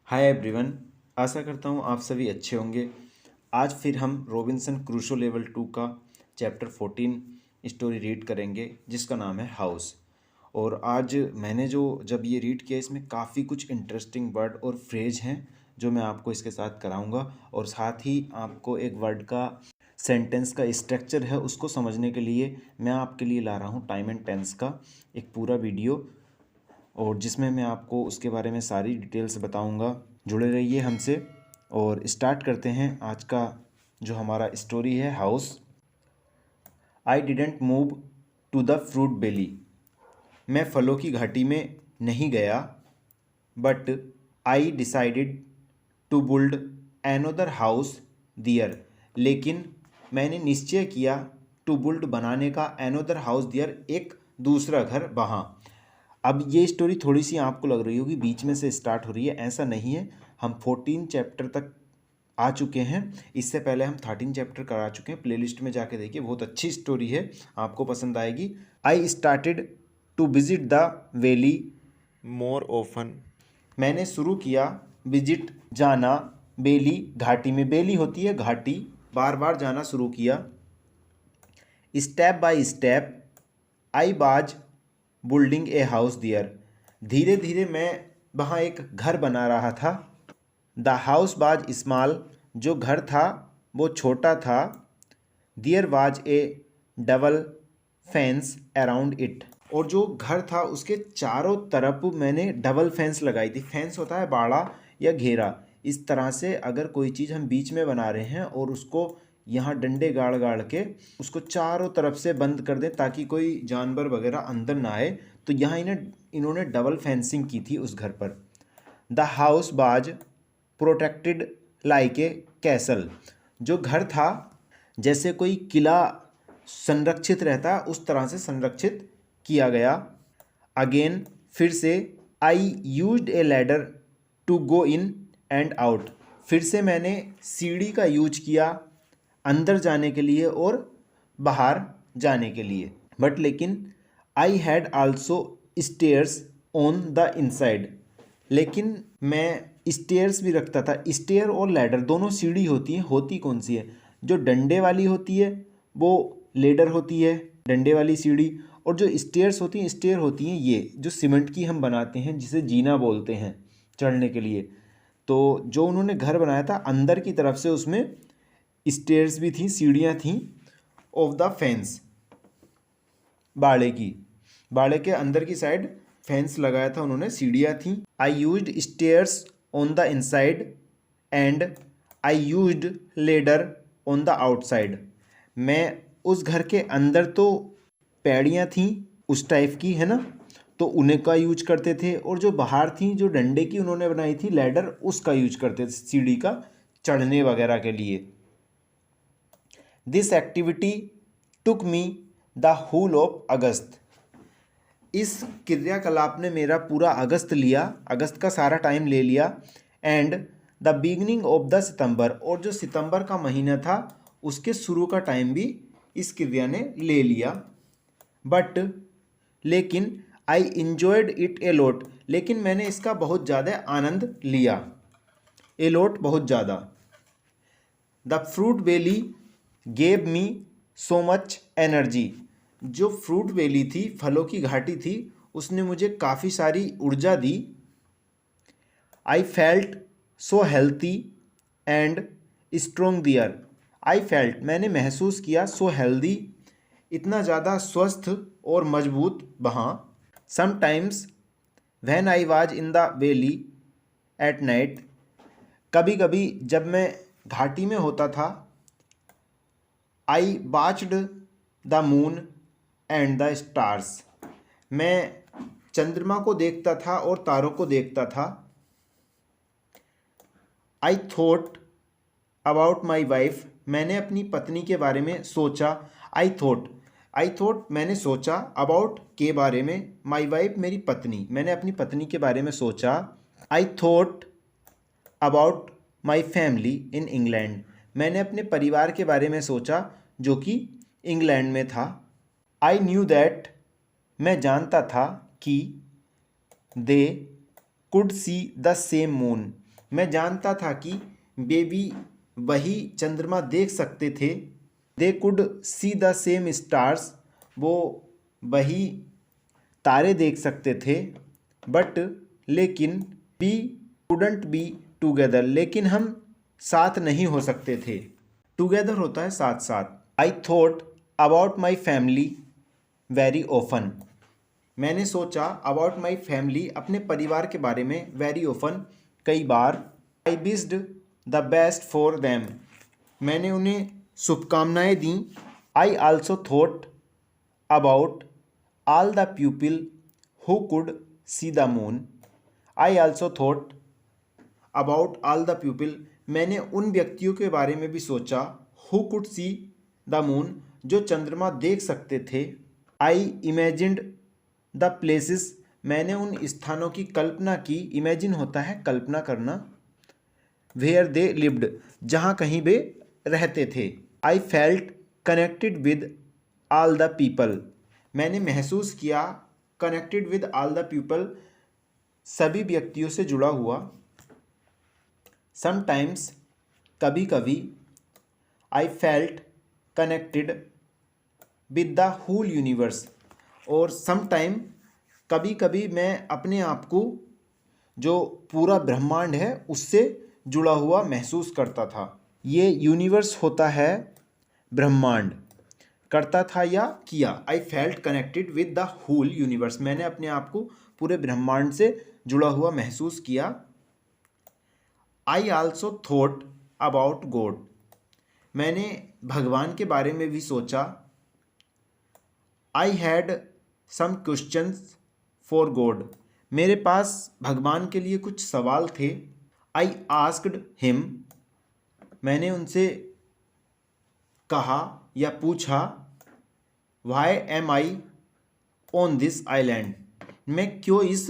Hi everyone. आशा करता हूँ आप सभी अच्छे होंगे। आज फिर हम रॉबिन्सन क्रूसो लेवल 2 का चैप्टर 14 स्टोरी रीड करेंगे जिसका नाम है हाउस। और आज मैंने जब ये रीड किया इसमें काफ़ी कुछ इंटरेस्टिंग वर्ड और फ्रेज हैं जो मैं आपको इसके साथ कराऊंगा, और साथ ही आपको एक वर्ड का सेंटेंस का स्ट्रक्चर है उसको समझने के लिए मैं आपके लिए ला रहा हूँ टाइम एंड टेंस का एक पूरा वीडियो, और जिसमें मैं आपको उसके बारे में सारी डिटेल्स बताऊंगा। जुड़े रहिए हमसे और स्टार्ट करते हैं आज का जो हमारा स्टोरी है house. I didn't move to the fruit valley. मैं फलों की घाटी में नहीं गया। But I decided to build another house there. लेकिन मैंने निश्चय किया टू बिल्ड बनाने का एनोदर हाउस दियर एक दूसरा घर वहाँ। अब ये स्टोरी थोड़ी सी आपको लग रही होगी बीच में से स्टार्ट हो रही है, ऐसा नहीं है। हम 14 चैप्टर तक आ चुके हैं। इससे पहले हम 13 चैप्टर करा चुके हैं। प्लेलिस्ट में जाके देखिए, बहुत अच्छी स्टोरी है, आपको पसंद आएगी। I started to visit the valley more often. मैंने शुरू किया विजिट जाना बेली घाटी में। बेली होती है घाटी। बार बार जाना शुरू किया। स्टेप बाय स्टेप आई बाज बिल्डिंग ए हाउस दियर। धीरे धीरे मैं वहाँ एक घर बना रहा था। The house was small. जो घर था वो छोटा था। There was a double fence around it. और जो घर था उसके चारों तरफ मैंने डबल फेंस लगाई थी। फेंस होता है बाड़ा या घेरा। इस तरह से अगर कोई चीज़ हम बीच में बना रहे हैं और उसको यहाँ डंडे गाड़ गाड़ के उसको चारों तरफ से बंद कर दें ताकि कोई जानवर वगैरह अंदर ना आए, तो यहाँ इन्होंने डबल फेंसिंग की थी उस घर पर। द हाउस बाज प्रोटेक्टेड लाइक ए कैसल। जो घर था जैसे कोई किला संरक्षित रहता उस तरह से संरक्षित किया गया। अगेन फिर से I used a ladder to go in and out. फिर से मैंने सीढ़ी का यूज किया अंदर जाने के लिए और बाहर जाने के लिए। बट लेकिन I had also stairs on the inside. लेकिन मैं स्टेयर्स भी रखता था। स्टेयर और लैडर दोनों सीढ़ी होती हैं। होती कौन सी है? जो डंडे वाली होती है वो लेडर होती है, डंडे वाली सीढ़ी। और जो स्टेयर्स होती हैं, स्टेयर होती हैं ये जो सीमेंट की हम बनाते हैं जिसे जीना बोलते हैं चढ़ने के लिए। तो जो उन्होंने घर बनाया था अंदर की तरफ से उसमें स्टेयर्स भी थी, सीढ़ियाँ थीं। ऑफ द फेंस, बाड़े के अंदर की साइड फेंस लगाया था उन्होंने, सीढ़ियाँ थीं। I used stairs on the inside and I used ladder on the outside. मैं उस घर के अंदर तो पैड़ियाँ थीं उस टाइप की, है ना, तो उन्हें का यूज करते थे। और जो बाहर थी जो डंडे की उन्होंने बनाई थी लैडर, उसका यूज करते थे सीढ़ी का चढ़ने वगैरह के लिए। This activity took me the whole of August. इस क्रियाकलाप ने मेरा पूरा अगस्त लिया, अगस्त का सारा टाइम ले लिया। And the beginning of the September, और जो सितंबर का महीना था उसके शुरू का टाइम भी इस क्रिया ने ले लिया। बट लेकिन आई इंजॉयड इट ए लॉट। लेकिन मैंने इसका बहुत ज़्यादा आनंद लिया। ए लॉट बहुत ज़्यादा। The fruit valley gave me so much energy. जो फ्रूट वैली थी, फलों की घाटी थी, उसने मुझे काफ़ी सारी ऊर्जा दी। I felt so healthy and strong there. I felt मैंने महसूस किया, सो हेल्दी इतना ज़्यादा स्वस्थ और मजबूत वहाँ। Sometimes when I was in the valley at night. कभी कभी जब मैं घाटी में होता था। I watched the moon and the stars. मैं चंद्रमा को देखता था और तारों को देखता था। I thought about my wife. मैंने अपनी पत्नी के बारे में सोचा। आई थॉट मैंने सोचा, अबाउट के बारे में, माई वाइफ मेरी पत्नी, मैंने अपनी पत्नी के बारे में सोचा। I thought about my family in England. मैंने अपने परिवार के बारे में सोचा जो कि इंग्लैंड में था। आई न्यू दैट मैं जानता था कि they could see the same moon. मैं जानता था कि बेबी वही चंद्रमा देख सकते थे। They could see the same stars, वो वही तारे देख सकते थे। बट लेकिन वी कुडंट बी टुगेदर, लेकिन हम साथ नहीं हो सकते थे। टुगेदर होता है साथ साथ। I thought about my family very often, मैंने सोचा अबाउट माई फैमिली, अपने परिवार के बारे में, वेरी ऑफन, कई बार। I wished the best for them, मैंने उन्हें शुभकामनाएं दी। I also thought about all the people who could see the moon, I also thought about all the people, मैंने उन व्यक्तियों के बारे में भी सोचा, who could see the moon, जो चंद्रमा देख सकते थे। आई इमेजिन्ड द प्लेसेस, मैंने उन स्थानों की कल्पना की। इमेजिन होता है कल्पना करना। वेयर दे लिव्ड, जहाँ कहीं वे रहते थे। I felt connected with all the people, मैंने महसूस किया connected with all the people, सभी व्यक्तियों से जुड़ा हुआ। समटाइम्स, कभी कभी। I felt connected with the whole universe, और समटाइम, कभी कभी मैं अपने आप को जो पूरा ब्रह्मांड है उससे जुड़ा हुआ महसूस करता था। ये यूनिवर्स होता है ब्रह्मांड, करता था या किया। I felt connected with the whole universe, मैंने अपने आप को पूरे ब्रह्मांड से जुड़ा हुआ महसूस किया। I also thought about God, मैंने भगवान के बारे में भी सोचा। I had some questions for God, मेरे पास भगवान के लिए कुछ सवाल थे। आई आस्क्ड हिम, मैंने उनसे कहा या पूछा। Why am I on this island, मैं क्यों इस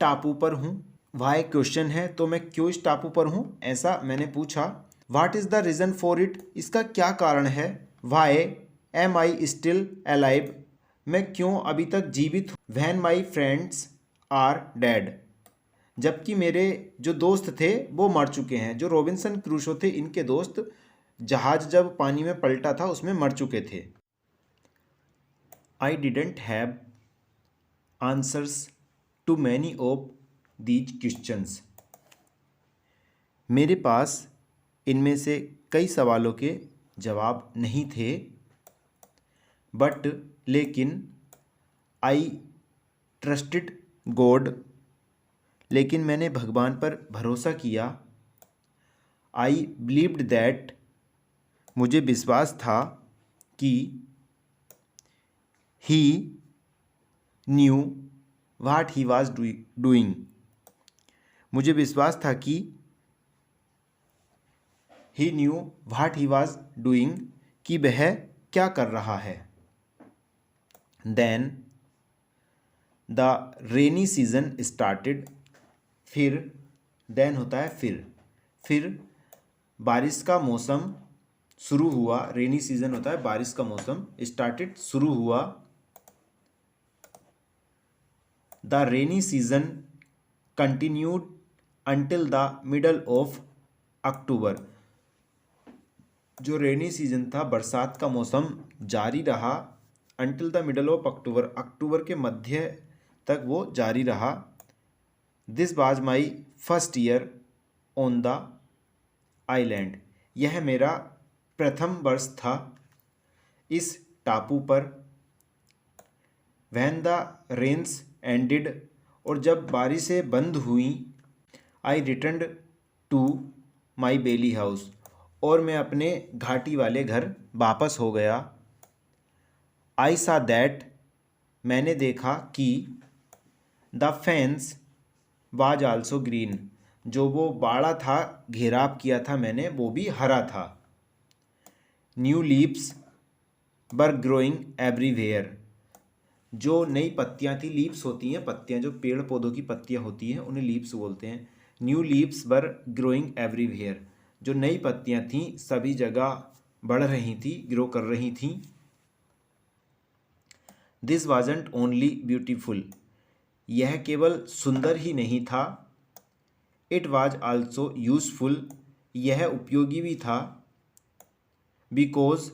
टापू पर हूँ। वाई क्वेश्चन है, तो मैं क्यों इस टापू पर हूँ, ऐसा मैंने पूछा। What is the reason for it, इसका क्या कारण है। Why am I still alive, मैं क्यों अभी तक जीवित हूँ। When my friends are dead, जबकि मेरे जो दोस्त थे वो मर चुके हैं। जो रॉबिन्सन क्रूसो थे, इनके दोस्त, जहाज जब पानी में पलटा था उसमें मर चुके थे। I didn't have answers to many of these questions, मेरे पास इनमें से कई सवालों के जवाब नहीं थे। बट लेकिन, आई ट्रस्टेड गॉड, लेकिन मैंने भगवान पर भरोसा किया। आई बिलीव्ड दैट, मुझे विश्वास था कि he knew what he was doing, मुझे विश्वास था कि he knew what he was doing, कि वह क्या कर रहा है। Then the rainy season started, फिर, देन होता है फिर बारिश का मौसम शुरू हुआ। रेनी सीजन होता है बारिश का मौसम। स्टार्टेड, शुरू हुआ। The rainy season continued until the middle of October, जो रेनी सीजन था, बरसात का मौसम जारी रहा। Until the middle of October, अक्टूबर के मध्य तक वो जारी रहा। This was my first year on the island, यह मेरा प्रथम वर्ष था इस टापू पर। व्हेन द रेन्स एंडेड, और जब बारिशें बंद हुई। I returned to my valley house, और मैं अपने घाटी वाले घर वापस हो गया। आई सा दैट, मैंने देखा कि the fence was also green, जो वो बाड़ा था, घेराव किया था मैंने, वो भी हरा था। New leaves were growing everywhere, जो नई पत्तियां थी, लीव्स होती हैं पत्तियां, जो पेड़ पौधों की पत्तियां होती हैं उन्हें लीव्स बोलते हैं। New leaves were growing everywhere, जो नई पत्तियां थीं सभी जगह बढ़ रही थी, ग्रो कर रही थीं। दिस वाजंट ओनली ब्यूटीफुल, यह केवल सुंदर ही नहीं था। इट वॉज आल्सो यूजफुल, यह उपयोगी भी था, बिकॉज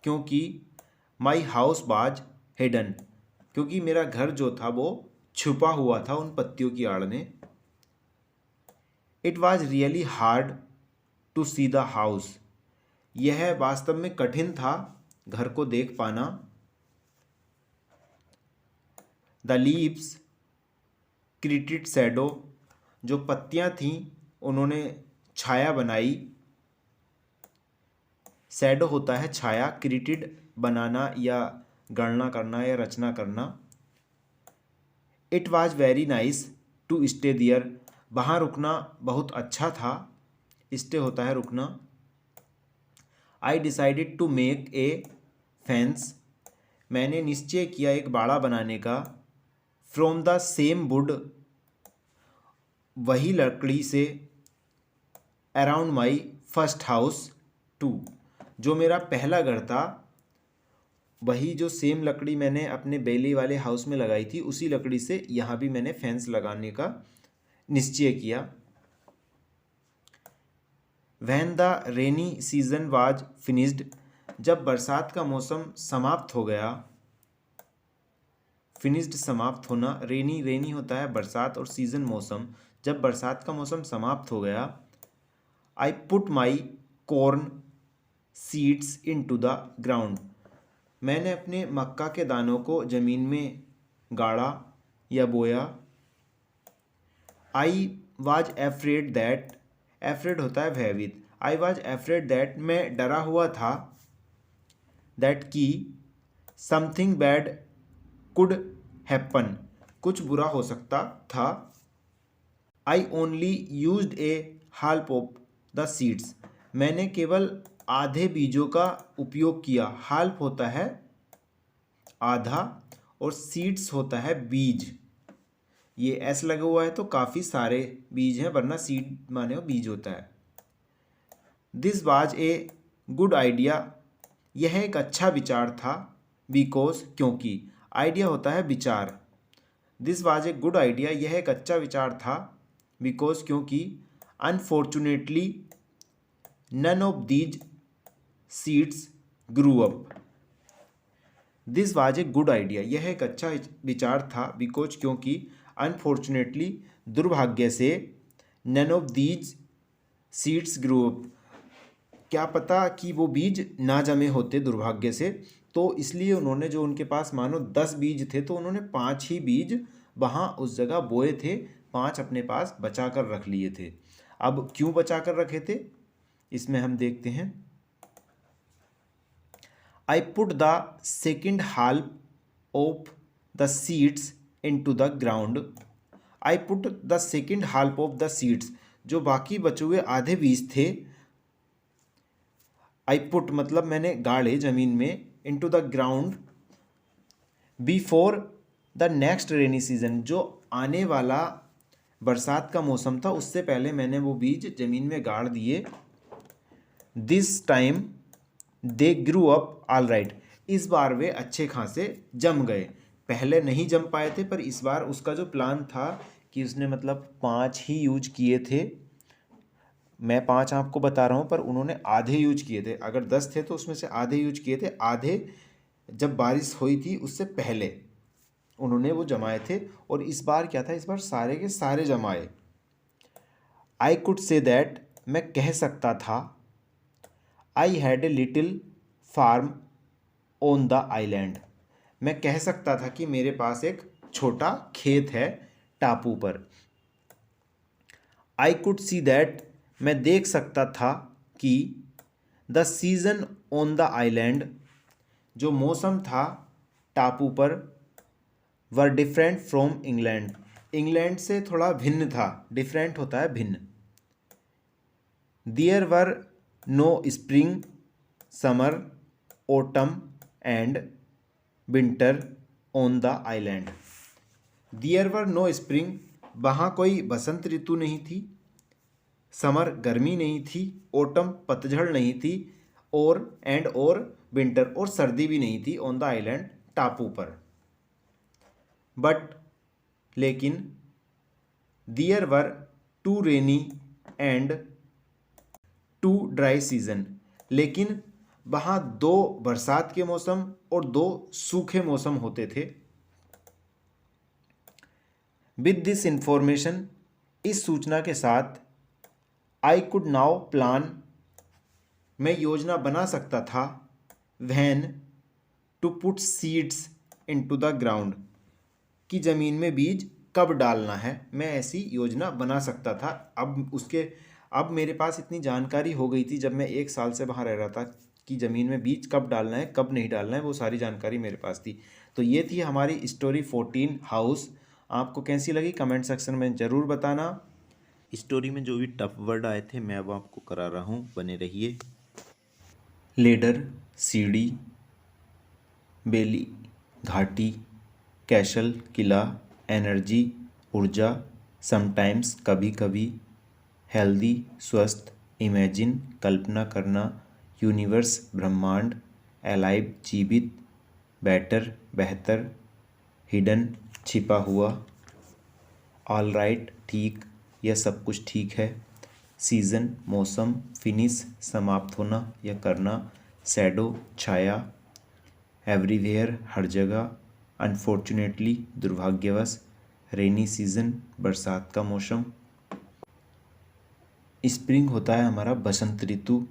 क्योंकि, माई हाउस वाज हिडन, क्योंकि मेरा घर जो था वो छुपा हुआ था उन पत्तियों की आड़ में। It was really hard to see the house, यह वास्तव में कठिन था घर को देख पाना। द लीव्स क्रिएटेड शैडो, जो पत्तियां थीं उन्होंने छाया बनाई। शैडो होता है छाया, क्रिएटेड बनाना या गणना करना या रचना करना। It was very nice to stay there, वहाँ रुकना बहुत अच्छा था, स्टे होता है रुकना। I decided to make a fence, मैंने निश्चय किया एक बाड़ा बनाने का। फ्रॉम द सेम वुड, वही लकड़ी से। Around my first house too, जो मेरा पहला घर था वही जो सेम लकड़ी मैंने अपने बेली वाले हाउस में लगाई थी उसी लकड़ी से यहाँ भी मैंने फेंस लगाने का निश्चय किया। When the rainy season was finished, जब बरसात का मौसम समाप्त हो गया। फिनिश्ड समाप्त होना, रेनी रेनी होता है बरसात और सीजन मौसम, जब बरसात का मौसम समाप्त हो गया। I put my corn seeds into the ground, मैंने अपने मक्का के दानों को ज़मीन में गाड़ा या बोया। I was afraid that, afraid होता है भयभीत, आई वाज एफ्रेड दैट, मैं डरा हुआ था, दैट की समथिंग बैड कुड हैपन, कुछ बुरा हो सकता था। I only used A half of the seeds, मैंने केवल आधे बीजों का उपयोग किया। हाल्फ होता है आधा और सीड्स होता है बीज, ये एस लगा हुआ है तो काफ़ी सारे बीज हैं, वरना सीड माने बीज होता है। This was a good idea, यह एक अच्छा विचार था। बिकॉज क्योंकि, आइडिया होता है विचार। This was a good idea, यह एक अच्छा विचार था। बिकॉज क्योंकि, unfortunately none of these seeds grew up, this was a good idea, यह एक अच्छा विचार था। बिकॉज क्योंकि, अनफॉर्चुनेटली दुर्भाग्य से, none of these seeds grew up, क्या पता कि वो बीज ना जमे होते दुर्भाग्य से, तो इसलिए उन्होंने जो उनके पास मानो 10 बीज थे तो उन्होंने 5 ही बीज वहाँ उस जगह बोए थे, 5 अपने पास बचा कर रख लिए थे। अब क्यों बचा कर रखे थे इसमें हम देखते हैं। I put the second half of the seeds into the ground. I put the second half of the seeds, जो बाकी बचे हुए आधे बीज थे। I put मतलब मैंने गाड़े जमीन में, into the ground before the next rainy season, जो आने वाला बरसात का मौसम था उससे पहले मैंने वो बीज जमीन में गाड़ दिए। This time they grew up all right, इस बार वे अच्छे खासे जम गए। पहले नहीं जम पाए थे पर इस बार उसका जो प्लान था कि उसने मतलब 5 ही यूज किए थे, मैं 5 आपको बता रहा हूँ पर उन्होंने आधे यूज किए थे। अगर 10 थे तो उसमें से आधे यूज किए थे, आधे जब बारिश हुई थी उससे पहले उन्होंने वो जमाए थे। और इस बार क्या था, इस बार सारे के सारे जमाए। आई कुड से दैट, मैं कह सकता था। I had a little farm on the island, मैं कह सकता था कि मेरे पास एक छोटा खेत है टापू पर। आई कुड सी दैट, मैं देख सकता था कि the season on the island, जो मौसम था टापू पर, were different from England, England से थोड़ा भिन्न था। डिफरेंट होता है भिन्न। There were no spring, summer, autumn and winter on the island. There were no spring, वहाँ कोई बसंत ऋतु नहीं थी, समर गर्मी नहीं थी, ऑटम पतझड़ नहीं थी, और विंटर और सर्दी भी नहीं थी ऑन द आइलैंड टापू पर। बट लेकिन, there were two rainy and two dry season. लेकिन वहाँ 2 बरसात के मौसम और 2 सूखे मौसम होते थे। विद दिस इंफॉर्मेशन, इस सूचना के साथ, आई कुड नाउ प्लान, मैं योजना बना सकता था, when to put seeds into the ground, कि ज़मीन में बीज कब डालना है, मैं ऐसी योजना बना सकता था। अब मेरे पास इतनी जानकारी हो गई थी जब मैं 1 साल से वहाँ रह रहा था कि ज़मीन में बीज कब डालना है कब नहीं डालना है, वो सारी जानकारी मेरे पास थी। तो ये थी हमारी स्टोरी 14 हाउस। आपको कैसी लगी कमेंट सेक्शन में ज़रूर बताना। स्टोरी में जो भी टफ वर्ड आए थे मैं वो आपको करा रहा हूँ, बने रहिए। लेडर, सीढ़ी, बेली, घाटी, कैसल, किला, एनर्जी, ऊर्जा, समटाइम्स, कभी कभी, हेल्दी, स्वस्थ, इमेजिन, कल्पना करना, यूनिवर्स, ब्रह्मांड, अलाइव, जीवित, बेटर, बेहतर, हिडन, छिपा हुआ, ऑल राइट, ठीक, यह सब कुछ ठीक है, सीजन, मौसम, फिनिश, समाप्त होना या करना, शैडो, छाया, एवरीवेयर, हर जगह, अनफॉर्चुनेटली, दुर्भाग्यवश, रेनी सीजन, बरसात का मौसम, स्प्रिंग होता है हमारा बसंत ऋतु,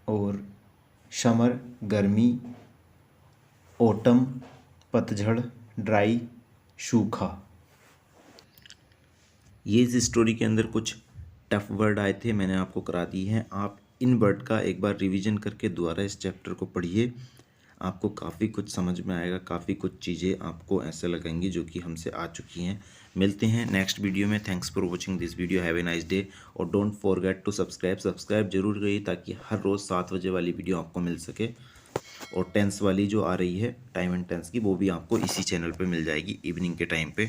और समर, गर्मी, ओटम, पतझड़, ड्राई, सूखा। ये इस स्टोरी के अंदर कुछ टफ वर्ड आए थे, मैंने आपको करा दी हैं। आप इन वर्ड का एक बार रिवीजन करके दोबारा इस चैप्टर को पढ़िए, आपको काफ़ी कुछ समझ में आएगा, काफ़ी कुछ चीज़ें आपको ऐसे लगेंगी जो कि हमसे आ चुकी हैं। मिलते हैं नेक्स्ट वीडियो में। Thanks for watching this video, have a nice day. और डोंट फॉरगेट टू सब्सक्राइब जरूर करिए ताकि हर रोज़ 7 बजे वाली वीडियो आपको मिल सके। और टेंस वाली जो आ रही है, टाइम एंड टेंस की, वो भी आपको इसी चैनल पे मिल जाएगी इवनिंग के टाइम पे।